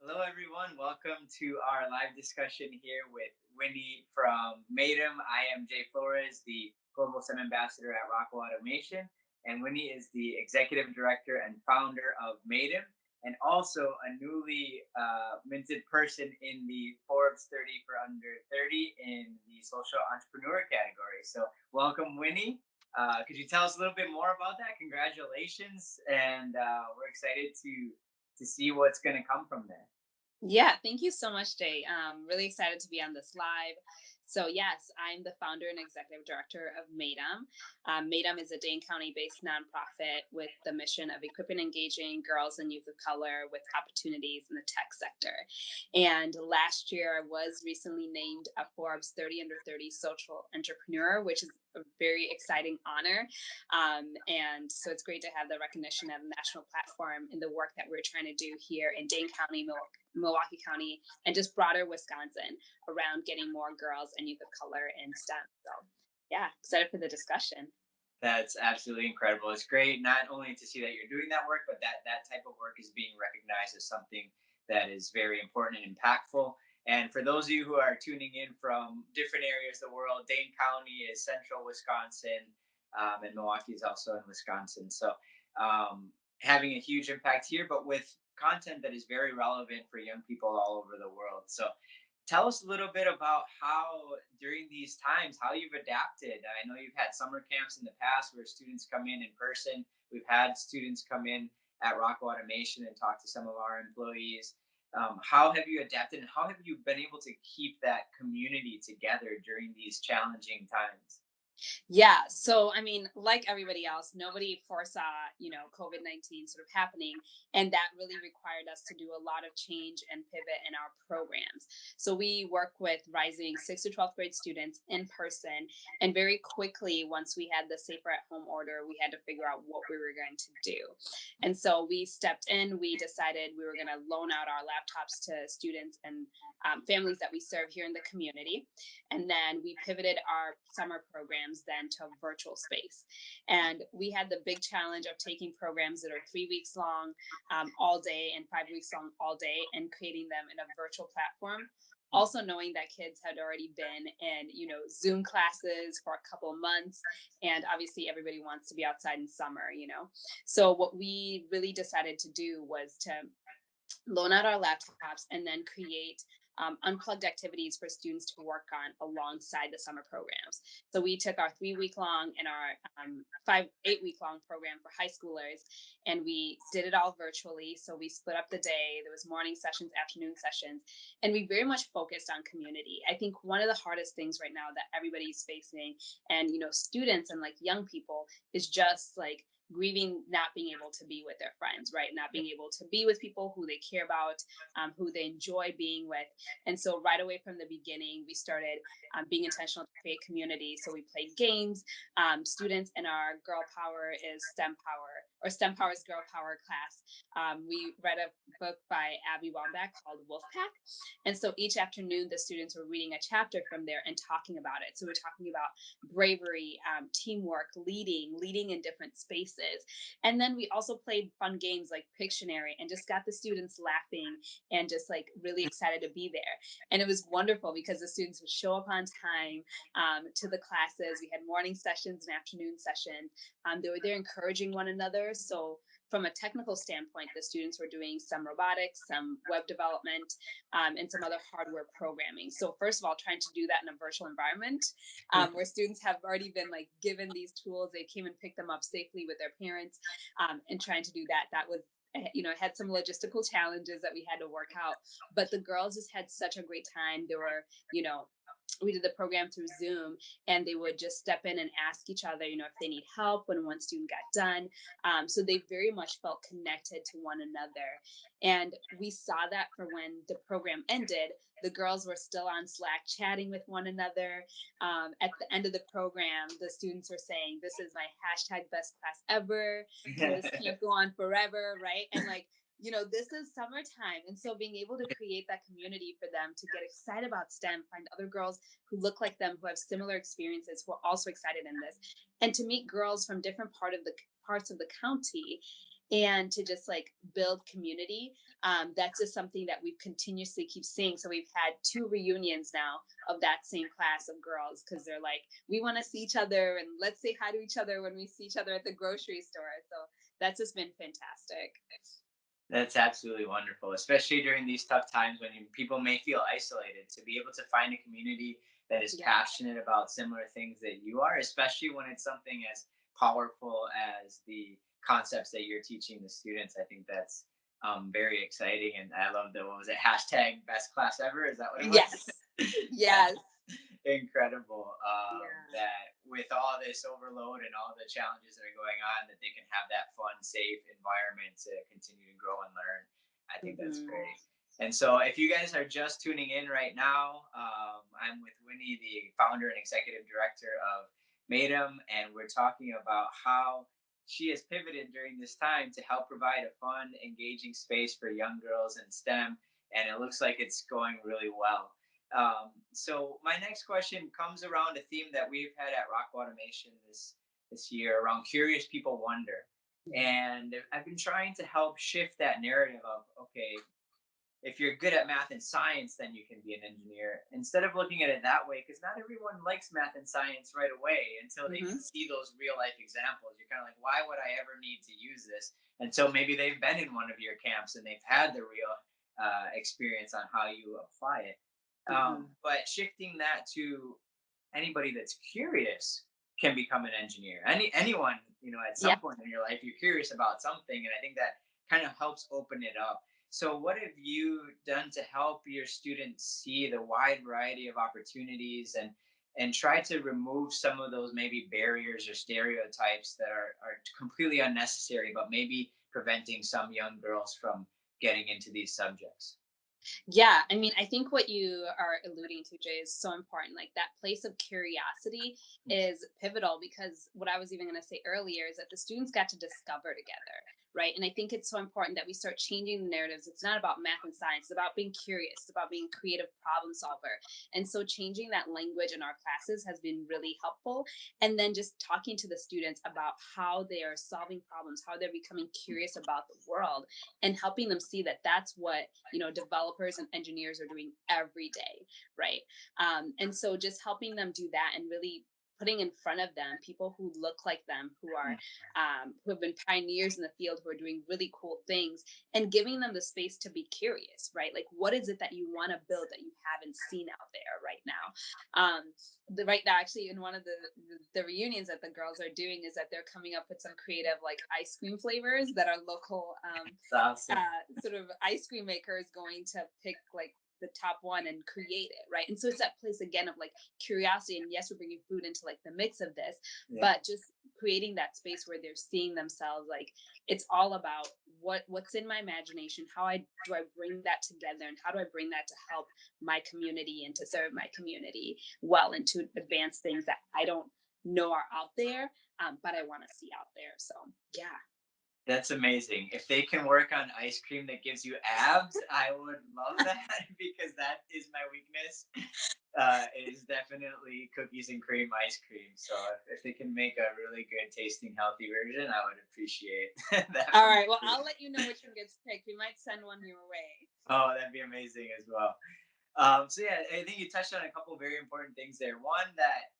Hello, everyone. Welcome to our live discussion here with Winnie from Maydm. I am Jay Flores, the Global STEM Ambassador at Rockwell Automation, and Winnie is the Executive Director and founder of Maydm, and also a newly minted person in the Forbes 30 for Under 30 in the Social Entrepreneur category. So, welcome, Winnie. Could you tell us a little bit more about that? Congratulations, and we're excited to see what's going to come from there. Yeah, thank you so much, Jay. Really excited to be on this live. So, yes, I'm the founder and executive director of Maydm. Maydm is a Dane County based nonprofit with the mission of equipping and engaging girls and youth of color with opportunities in the tech sector. And last year, I was recently named a Forbes 30 Under 30 social entrepreneur, which is a very exciting honor. And so it's great to have the recognition at a national platform in the work that we're trying to do here in Dane County, Milwaukee County, and just broader Wisconsin around getting more girls and youth of color in STEM. So, yeah, excited for the discussion. That's absolutely incredible. It's great not only to see that you're doing that work, but that type of work is being recognized as something that is very important and impactful. And for those of you who are tuning in from different areas of the world, Dane County is central Wisconsin, and Milwaukee is also in Wisconsin. So having a huge impact here, but with content that is very relevant for young people all over the world. So tell us a little bit about how during these times how you've adapted. I know you've had summer camps in the past where students come in person. We've had students come in at Rockwell Automation and talk to some of our employees. How have you adapted and how have you been able to keep that community together during these challenging times? Yeah. So, I mean, like everybody else, nobody foresaw, COVID-19 sort of happening. And that really required us to do a lot of change and pivot in our programs. So, we work with rising 6th to 12th grade students in person. And very quickly, once we had the safer at home order, we had to figure out what we were going to do. And so, we stepped in, we decided we were going to loan out our laptops to students and families that we serve here in the community. And then we pivoted our summer programs then to virtual space. And we had the big challenge of taking programs that are 3 weeks long all day and 5 weeks long all day and creating them in a virtual platform, also knowing that kids had already been in Zoom classes for a couple of months, and obviously everybody wants to be outside in summer. So what we really decided to do was to loan out our laptops and then create unplugged activities for students to work on alongside the summer programs. So we took our 3 week long and our 8 week long program for high schoolers, and we did it all virtually. So we split up the day. There was morning sessions, afternoon sessions, and we very much focused on community. I think one of the hardest things right now that everybody's facing, and students and like young people, is just like grieving not being able to be with their friends, right? Not being able to be with people who they care about, who they enjoy being with. And so, right away from the beginning, we started being intentional to create community. So, we played games. Students in our Girl Power is STEM Power, or STEM Power is Girl Power class. We read a book by Abby Wambach called Wolfpack. And so, each afternoon, the students were reading a chapter from there and talking about it. So, we're talking about bravery, teamwork, leading in different spaces. And then we also played fun games like Pictionary and just got the students laughing and just like really excited to be there. And it was wonderful because the students would show up on time to the classes. We had morning sessions and afternoon sessions. They were there encouraging one another. So from a technical standpoint, the students were doing some robotics, some web development, and some other hardware programming. So first of all, trying to do that in a virtual environment where students have already been like given these tools, they came and picked them up safely with their parents, and trying to do that was had some logistical challenges that we had to work out, but the girls just had such a great time. There were you know we did the program through Zoom, and they would just step in and ask each other, if they need help when one student got done. So they very much felt connected to one another. And we saw that for when the program ended, the girls were still on Slack chatting with one another. At the end of the program, the students were saying, "This is my hashtag best class ever. This can't go on forever," right? And like, this is summertime. And so being able to create that community for them to get excited about STEM, find other girls who look like them, who have similar experiences, who are also excited in this, and to meet girls from different parts of the county and to just like build community. That's just something that we've continuously keep seeing. So we've had two reunions now of that same class of girls because they're like, we want to see each other and let's say hi to each other when we see each other at the grocery store. So that's just been fantastic. That's absolutely wonderful, especially during these tough times when people may feel isolated. To be able to find a community that is Yeah. passionate about similar things that you are, especially when it's something as powerful as the concepts that you're teaching the students, I think that's very exciting. And I love the, what was it, hashtag best class ever? Is that what it was? Yes. Yes. Incredible Yeah. that with all this overload and all the challenges that are going on, that they can have that fun, safe environment to continue to grow and learn. I think that's Hmm. great. And so, if you guys are just tuning in right now, I'm with Winnie, the founder and executive director of Maydm, and we're talking about how she has pivoted during this time to help provide a fun, engaging space for young girls in STEM. And it looks like it's going really well. So my next question comes around a theme that we've had at Rock Automation this year around curious people wonder, and I've been trying to help shift that narrative of, okay, if you're good at math and science, then you can be an engineer. Instead of looking at it that way, because not everyone likes math and science right away until they can Hmm. see those real life examples. You're kind of like, why would I ever need to use this? Until maybe they've been in one of your camps and they've had the real experience on how you apply it. Hmm. But shifting that to anybody that's curious can become an engineer. Anyone, at Yeah. some point in your life, you're curious about something, and I think that kind of helps open it up. So, what have you done to help your students see the wide variety of opportunities and try to remove some of those maybe barriers or stereotypes that are completely unnecessary, but maybe preventing some young girls from getting into these subjects? Yeah, I mean, I think what you are alluding to, Jay, is so important. Like that place of curiosity is pivotal because what I was even going to say earlier is that the students got to discover together, right? And I think it's so important that we start changing the narratives. It's not about math and science, it's about being curious, it's about being creative problem solver. And so changing that language in our classes has been really helpful. And then just talking to the students about how they are solving problems, how they're becoming curious about the world, and helping them see that that's what developers and engineers are doing every day, right? And so just helping them do that and really putting in front of them people who look like them, who have been pioneers in the field, who are doing really cool things, and giving them the space to be curious, right? Like, what is it that you want to build that you haven't seen out there right now? The right now, actually, in one of the reunions that the girls are doing, is that they're coming up with some creative like ice cream flavors that are local It's awesome. sort of ice cream maker is going to pick like the top one and create it, right? And so it's that place again of like curiosity. And yes, we're bringing food into like the mix of this, Yeah. but just creating that space where they're seeing themselves. Like it's all about what's in my imagination. How I do I bring that together, and how do I bring that to help my community and to serve my community well, and to advance things that I don't know are out there, but I want to see out there. So yeah. That's amazing. If they can work on ice cream that gives you abs, I would love that because that is my weakness. Is definitely cookies and cream ice cream. So if they can make a really good tasting, healthy version, I would appreciate that All from right. the Well, I'll students. let you know which one gets picked. We might send one your way. Oh, that'd be amazing as well. So yeah, I think you touched on a couple very important things there. One, that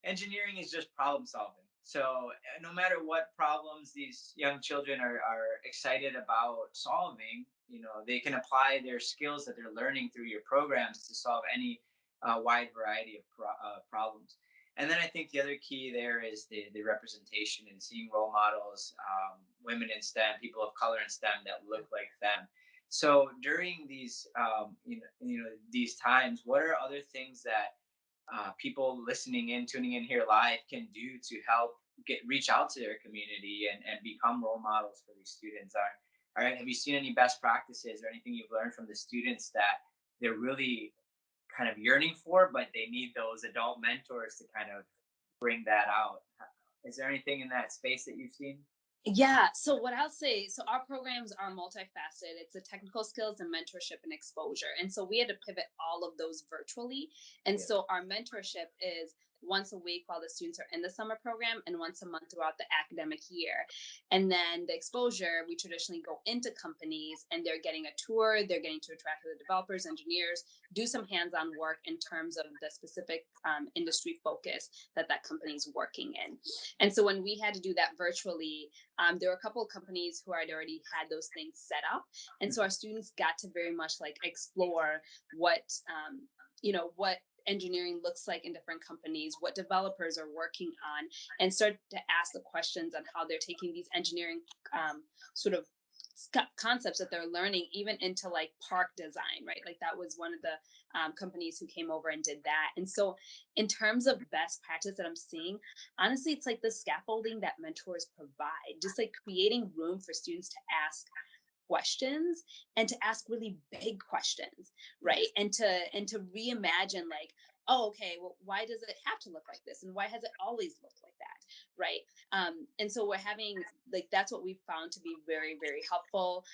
engineering is just problem solving. So no matter what problems these young children are excited about solving, they can apply their skills that they're learning through your programs to solve any wide variety of problems. And then I think the other key there is the representation and seeing role models, women in STEM, people of color in STEM that look like them. So during these, these times, what are other things that people listening in, tuning in here live can do to help reach out to their community and become role models for these students? Have you seen any best practices or anything you've learned from the students that they're really kind of yearning for, but they need those adult mentors to kind of bring that out? Is there anything in that space that you've seen? Yeah. So what I'll say, so our programs are multifaceted. It's a technical skills and mentorship and exposure. And so we had to pivot all of those virtually. And Yeah. so our mentorship is once a week while the students are in the summer program and once a month throughout the academic year. And then the exposure, we traditionally go into companies and they're getting a tour, they're getting to interact with the developers, engineers, do some hands-on work in terms of the specific industry focus that that company is working in. And so when we had to do that virtually, there were a couple of companies who had already had those things set up, and so our students got to very much like explore what what engineering looks like in different companies, what developers are working on, and start to ask the questions on how they're taking these engineering sort of concepts that they're learning even into like park design, right? Like that was one of the companies who came over and did that. And so in terms of best practice that I'm seeing, honestly, it's like the scaffolding that mentors provide, just like creating room for students to ask questions and to ask really big questions, right? Yes. And to reimagine like, oh, okay, well, why does it have to look like this and why has it always looked like that, right? And so we're having like, that's what we found to be very very helpful.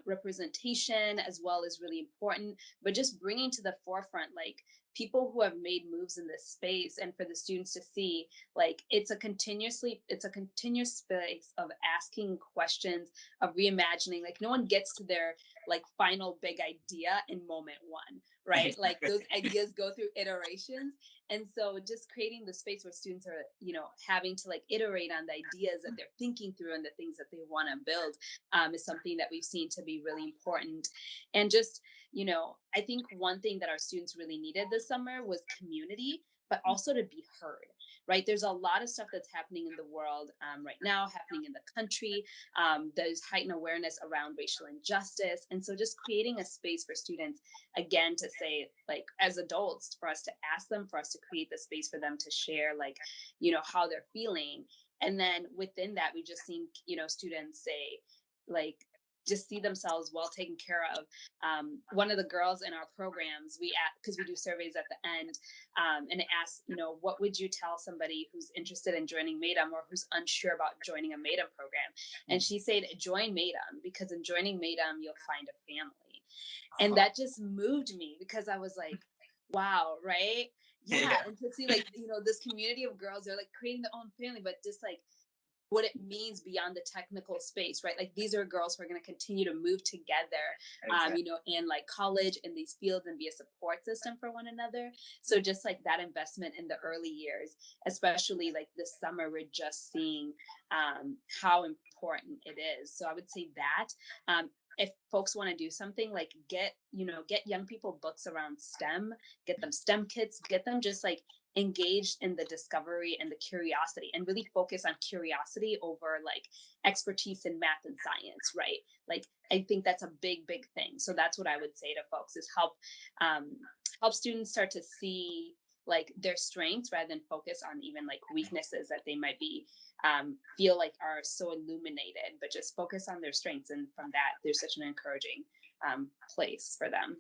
Representation as well is really important, but just bringing to the forefront like people who have made moves in this space, and for the students to see like it's a continuous space of asking questions, of reimagining. Like no one gets to their like final big idea in moment one, right? Like those ideas go through iterations. And so just creating the space where students are, having to like iterate on the ideas that they're thinking through and the things that they want to build, is something that we've seen to be really important. And just, I think one thing that our students really needed this summer was community, but also to be heard, right? There's a lot of stuff that's happening in the world right now, happening in the country. There's heightened awareness around racial injustice. And so just creating a space for students, again, to say, like, as adults, for us to ask them, for us to create the space for them to share, like, how they're feeling. And then within that, we've just seen, students say, like, just see themselves well taken care of. One of the girls in our programs, because we do surveys at the end, and it asks, what would you tell somebody who's interested in joining Maydm or who's unsure about joining a Maydm program? And she said, join Maydm, because in joining Maydm, you'll find a family. And that just moved me because I was like, wow, right? Yeah. Yeah. And to see like, this community of girls, they're like creating their own family, but just like what it means beyond the technical space, right? Like these are girls who are going to continue to move together, Exactly. in like college, in these fields, and be a support system for one another. So just like that investment in the early years, especially like this summer, we're just seeing how important it is. So I would say that. If folks want to do something, like get young people books around STEM, get them STEM kits, get them just like engaged in the discovery and the curiosity, and really focus on curiosity over like expertise in math and science, right? Like I think that's a big thing. So that's what I would say to folks, is um, help students start to see like their strengths rather than focus on even like weaknesses that they might be feel like are so illuminated, but just focus on their strengths, and from that there's such an encouraging place for them.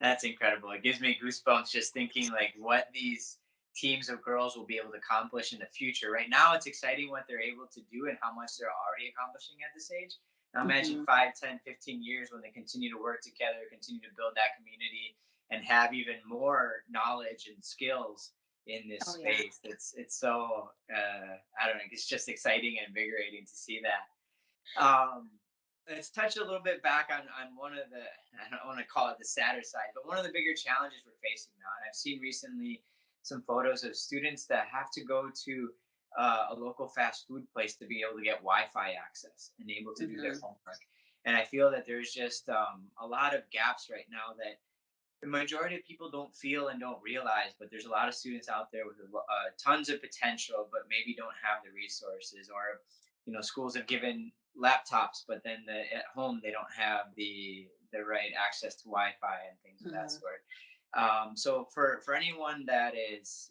That's incredible. It gives me goosebumps just thinking like what these teams of girls will be able to accomplish in the future. Right now, it's exciting what they're able to do and how much they're already accomplishing at this age. Now imagine Hmm. 5, 10, 15 years when they continue to work together, continue to build that community, and have even more knowledge and skills in this Oh yeah. space. It's so I don't know. It's just exciting and invigorating to see that. Um, let's touch a little bit back on one of the, I don't want to call it the sadder side, but one of the bigger challenges we're facing now. And I've seen recently some photos of students that have to go to a local fast food place to be able to get Wi-Fi access and able to do their Hmm. homework. And I feel that there's just a lot of gaps right now that the majority of people don't feel and don't realize, but there's a lot of students out there with tons of potential but maybe don't have the resources, or schools have given laptops but then at home they don't have the right access to Wi-Fi and things of that Hmm. sort. So for anyone that is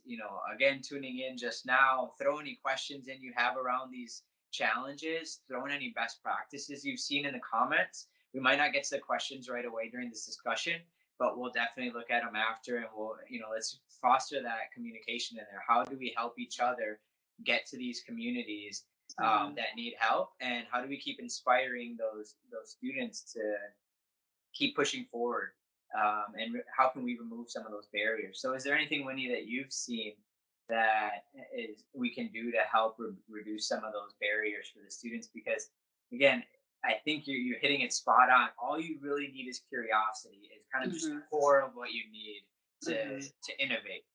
again tuning in just now, throw any questions in you have around these challenges, throw in any best practices you've seen in the comments. We might not get to the questions right away during this discussion, but we'll definitely look at them after, and we'll let's foster that communication in there. How do we help each other get to these communities Hmm. that need help, and how do we keep inspiring those students to keep pushing forward, and how can we remove some of those barriers? So is there anything, Winnie, that you've seen that is we can do to help reduce some of those barriers for the students. Because again, I think you're hitting it spot on. All you really need is curiosity. It's kind of just the Hmm. core of what you need to Hmm. innovate.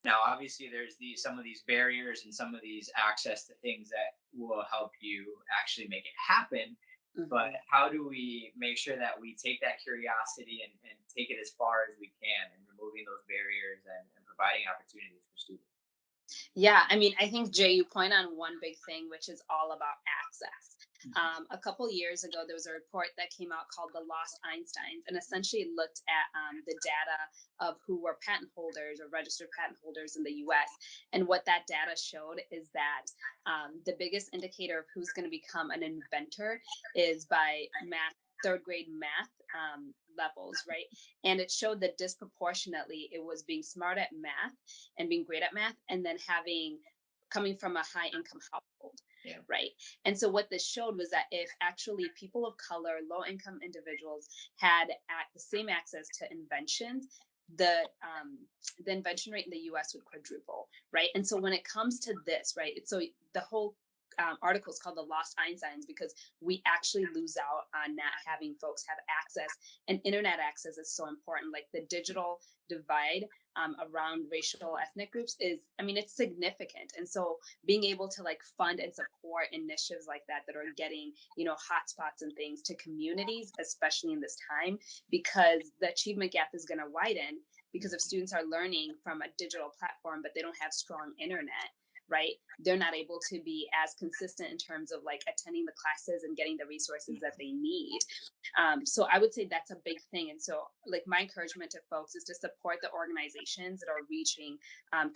Now, obviously, there's some of these barriers and some of these access to things that will help you actually make it happen. But Hmm. how do we make sure that we take that curiosity and take it as far as we can, and removing those barriers and providing opportunities for students? Yeah, I mean, I think Jay, you point on one big thing, which is all about access. A couple years ago, there was a report that came out called "The Lost Einsteins," and essentially looked at the data of who were patent holders or registered patent holders in the U.S. And what that data showed is that the biggest indicator of who's going to become an inventor is by math, third grade math levels, right? And it showed that disproportionately it was being smart at math and being great at math, and then having coming from a high income household, Yeah. right? And so what this showed was that if actually people of color, low income individuals had the same access to inventions, the the invention rate in the US would quadruple, right? And so when it comes to this, right, so the whole article is called "The Lost Einsteins" because we actually lose out on not having folks have access, and internet access is so important. Like the digital divide around racial ethnic groups is, I mean, it's significant. And so being able to like fund and support initiatives like that are getting, hotspots and things to communities, especially in this time, because the achievement gap is going to widen, because if students are learning from a digital platform but they don't have strong internet, right, they're not able to be as consistent in terms of like attending the classes and getting the resources that they need. So I would say that's a big thing. And so, like, my encouragement to folks is to support the organizations that are reaching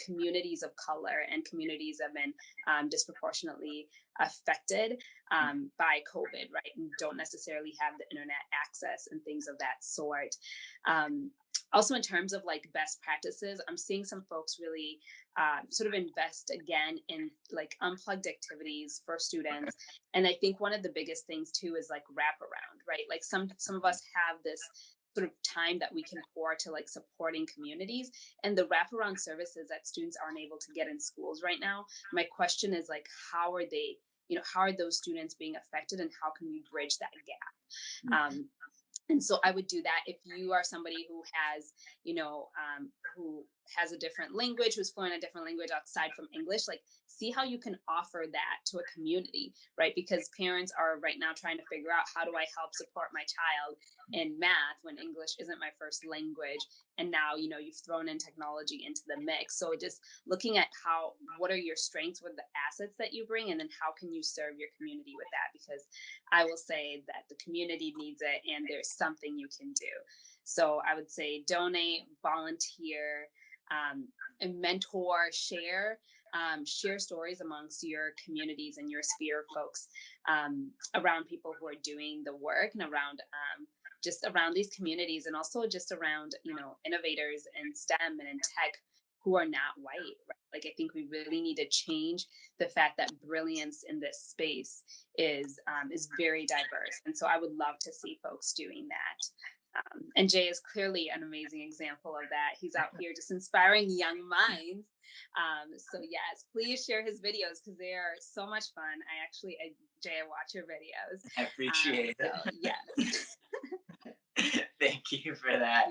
communities of color and communities that have been disproportionately affected by COVID, right? And don't necessarily have the internet access and things of that sort. Also, in terms of like best practices, I'm seeing some folks really sort of invest again in like unplugged activities for students. And I think one of the biggest things too is like wraparound, right? Like some of us have this sort of time that we can pour to like supporting communities, and the wraparound services that students aren't able to get in schools right now. My question is like, how are they, how are those students being affected, and how can we bridge that gap? And so I would do that. If you are somebody who has, who has a different language, who's fluent in a different language outside from English, like see how you can offer that to a community, right? Because parents are right now trying to figure out, how do I help support my child in math when English isn't my first language? And now, you've thrown in technology into the mix. So just looking at what are your strengths with the assets that you bring, and then how can you serve your community with that? Because I will say that the community needs it, and there's something you can do. So I would say donate, volunteer, and mentor, share stories amongst your communities and your sphere of folks, around people who are doing the work, and around just around these communities, and also just around innovators in STEM and in tech who are not white. Right? Like I think we really need to change the fact that brilliance in this space is very diverse, and so I would love to see folks doing that. And Jay is clearly an amazing example of that. He's out here just inspiring young minds. So yes, please share his videos because they are so much fun. Jay, I watch your videos. I appreciate So it. yes. Thank you for that.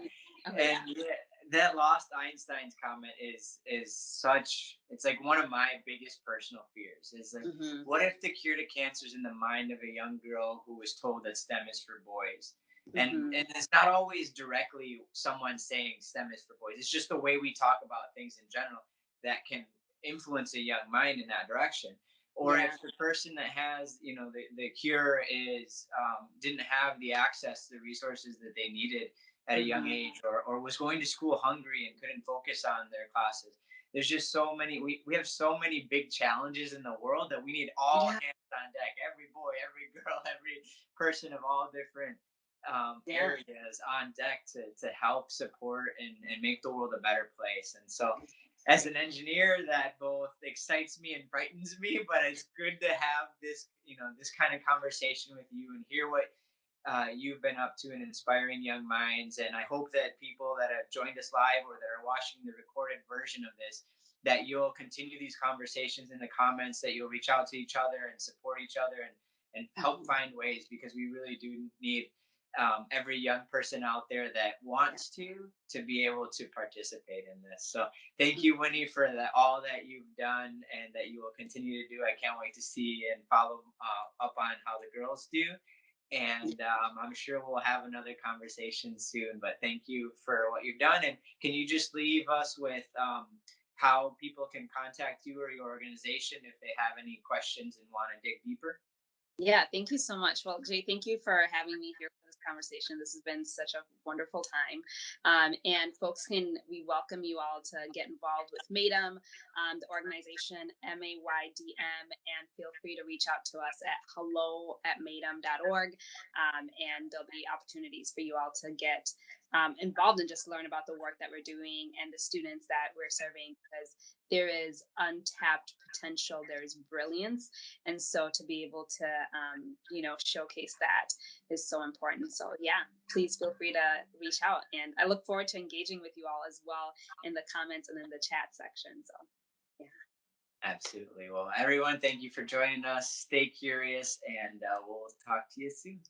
Oh And yeah. yeah, that lost Einstein's comment is such, it's like one of my biggest personal fears. Is like, Hmm. what if the cure to cancer is in the mind of a young girl who was told that STEM is for boys? Hmm. And it's not always directly someone saying STEM is for boys. It's just the way we talk about things in general that can influence a young mind in that direction. Or if Yeah. the person that has, the cure is didn't have the access to the resources that they needed at a young Hmm. age, or was going to school hungry and couldn't focus on their classes. There's just so many, we have so many big challenges in the world that we need all Yeah. hands on deck, every boy, every girl, every person of all different Yeah. areas on deck to help support and make the world a better place. And so as an engineer, that both excites me and frightens me, but it's good to have this, this kind of conversation with you and hear what you've been up to in inspiring young minds. And I hope that people that have joined us live or that are watching the recorded version of this that you'll continue these conversations in the comments, that you'll reach out to each other and support each other, and help Mhm. find ways, because we really do need every young person out there that Yeah. wants to be able to participate in this. So thank Mhm. you, Winnie, for all that you've done and that you will continue to do. I can't wait to see and follow up on how the girls do. And I'm sure we'll have another conversation soon. But thank you for what you've done. And can you just leave us with how people can contact you or your organization if they have any questions and want to dig deeper? Yeah, thank you so much. Well, Jay, thank you for having me here for this conversation. This has been such a wonderful time. And folks we welcome you all to get involved with Maydm, the organization Maydm, and feel free to reach out to us at hello@maydm.org. And there'll be opportunities for you all to get involved and just learn about the work that we're doing and the students that we're serving, because there is untapped potential, there's brilliance, and so to be able to showcase that is so important. So yeah, please feel free to reach out, and I look forward to engaging with you all as well in the comments and in the chat section. So yeah. Absolutely. Well, everyone, thank you for joining us. Stay curious, and we'll talk to you soon.